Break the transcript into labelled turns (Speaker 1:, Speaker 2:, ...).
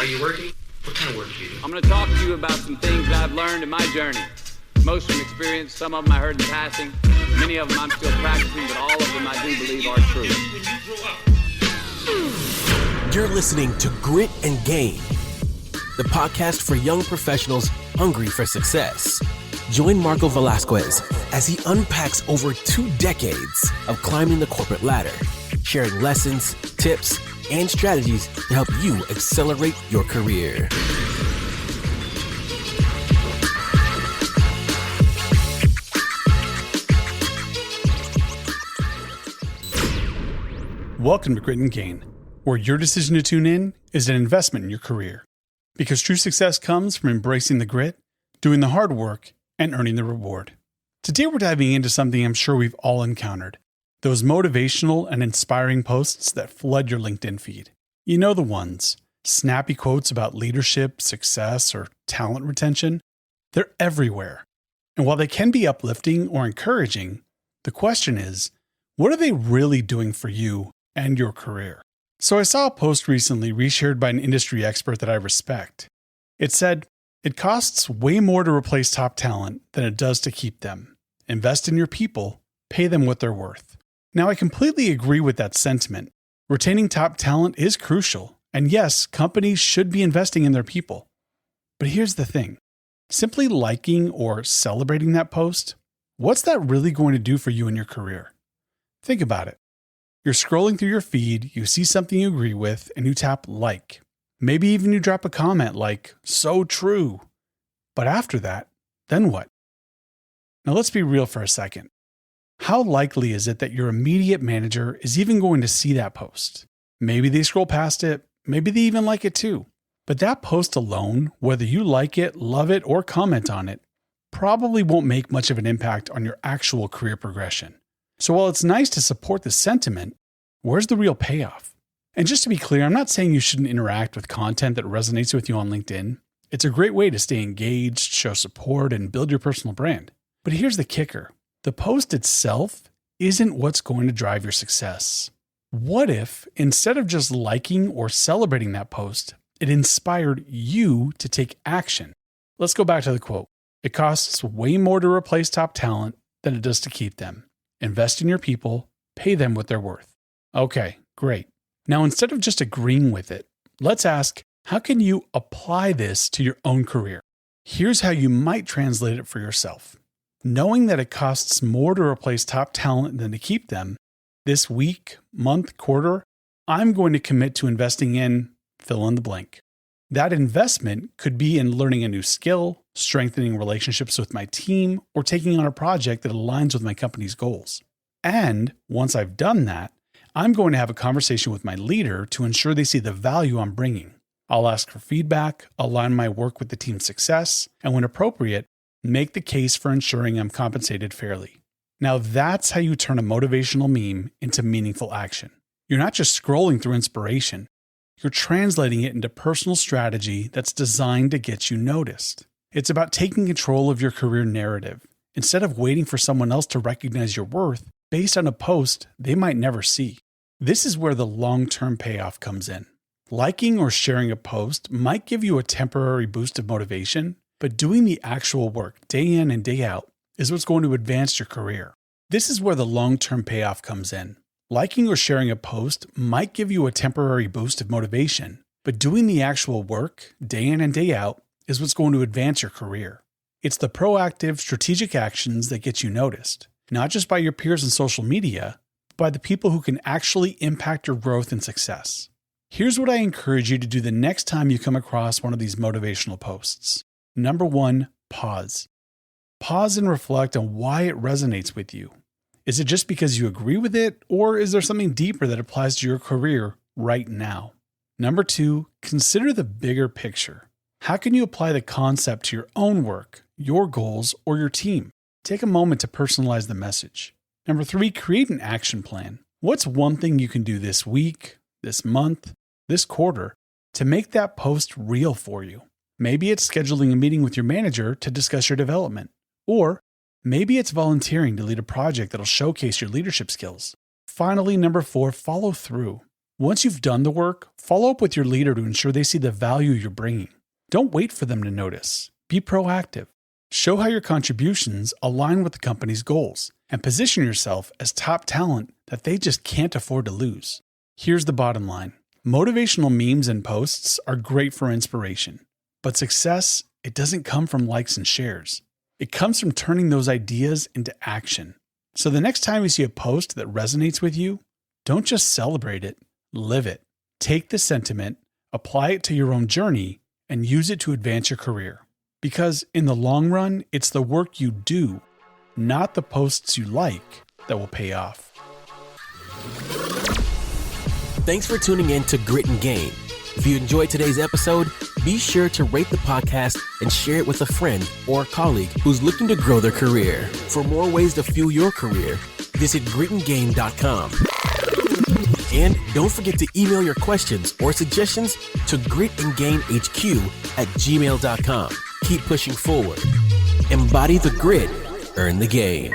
Speaker 1: Are you working? What kind of work do you do?
Speaker 2: I'm going to talk to you about some things that I've learned in my journey. Most from experience, some of them I heard in passing, many of them I'm still practicing, but all of them I do believe are true.
Speaker 3: You're listening to Grit and Gain, the podcast for young professionals hungry for success. Join Marco Velasquez as he unpacks over 2 decades of climbing the corporate ladder, sharing lessons, tips, and strategies to help you accelerate your career.
Speaker 4: Welcome to Grit and Gain, where your decision to tune in is an investment in your career. Because true success comes from embracing the grit, doing the hard work, and earning the reward. Today we're diving into something I'm sure we've all encountered. Those motivational and inspiring posts that flood your LinkedIn feed. You know the ones. Snappy quotes about leadership, success, or talent retention. They're everywhere. And while they can be uplifting or encouraging, the question is, what are they really doing for you and your career? So I saw a post recently reshared by an industry expert that I respect. It said, "It costs way more to replace top talent than it does to keep them. Invest in your people, pay them what they're worth." Now, I completely agree with that sentiment. Retaining top talent is crucial, and yes, companies should be investing in their people. But here's the thing. Simply liking or celebrating that post, what's that really going to do for you in your career? Think about it. You're scrolling through your feed, you see something you agree with, and you tap like. Maybe even you drop a comment like, "So true." But after that, then what? Now let's be real for a second. How likely is it that your immediate manager is even going to see that post? Maybe they scroll past it, maybe they even like it too. But that post alone, whether you like it, love it, or comment on it, probably won't make much of an impact on your actual career progression. So while it's nice to support the sentiment, where's the real payoff? And just to be clear, I'm not saying you shouldn't interact with content that resonates with you on LinkedIn. It's a great way to stay engaged, show support, and build your personal brand. But here's the kicker. The post itself isn't what's going to drive your success. What if, instead of just liking or celebrating that post, it inspired you to take action? Let's go back to the quote. "It costs way more to replace top talent than it does to keep them. Invest in your people, pay them what they're worth." Okay, great. Now, instead of just agreeing with it, let's ask, how can you apply this to your own career? Here's how you might translate it for yourself. Knowing that it costs more to replace top talent than to keep them, this week, month, quarter, I'm going to commit to investing in fill in the blank. That investment could be in learning a new skill, strengthening relationships with my team, or taking on a project that aligns with my company's goals. And once I've done that, I'm going to have a conversation with my leader to ensure they see the value I'm bringing. I'll ask for feedback, align my work with the team's success, and when appropriate, make the case for ensuring I'm compensated fairly. Now that's how you turn a motivational meme into meaningful action. You're not just scrolling through inspiration. You're translating it into personal strategy that's designed to get you noticed. It's about taking control of your career narrative, instead of waiting for someone else to recognize your worth based on a post they might never see. This is where the long-term payoff comes in. Liking or sharing a post might give you a temporary boost of motivation, but doing the actual work day in and day out is what's going to advance your career. This is where the long-term payoff comes in. Liking or sharing a post might give you a temporary boost of motivation, but doing the actual work day in and day out is what's going to advance your career. It's the proactive, strategic actions that get you noticed, not just by your peers on social media, but by the people who can actually impact your growth and success. Here's what I encourage you to do the next time you come across one of these motivational posts. Number 1, pause. Pause and reflect on why it resonates with you. Is it just because you agree with it, or is there something deeper that applies to your career right now? Number 2, consider the bigger picture. How can you apply the concept to your own work, your goals, or your team? Take a moment to personalize the message. Number 3, create an action plan. What's one thing you can do this week, this month, this quarter to make that post real for you? Maybe it's scheduling a meeting with your manager to discuss your development, or maybe it's volunteering to lead a project that'll showcase your leadership skills. Finally, number 4, follow through. Once you've done the work, follow up with your leader to ensure they see the value you're bringing. Don't wait for them to notice. Be proactive. Show how your contributions align with the company's goals and position yourself as top talent that they just can't afford to lose. Here's the bottom line. Motivational memes and posts are great for inspiration, but success, it doesn't come from likes and shares. It comes from turning those ideas into action. So the next time you see a post that resonates with you, don't just celebrate it, live it. Take the sentiment, apply it to your own journey, and use it to advance your career. Because in the long run, it's the work you do, not the posts you like, that will pay off.
Speaker 3: Thanks for tuning in to Grit and Gain. If you enjoyed today's episode, be sure to rate the podcast and share it with a friend or colleague who's looking to grow their career. For more ways to fuel your career, visit gritandgain.com. And don't forget to email your questions or suggestions to gritandgainhq@gmail.com. Keep pushing forward. Embody the grit, earn the gain.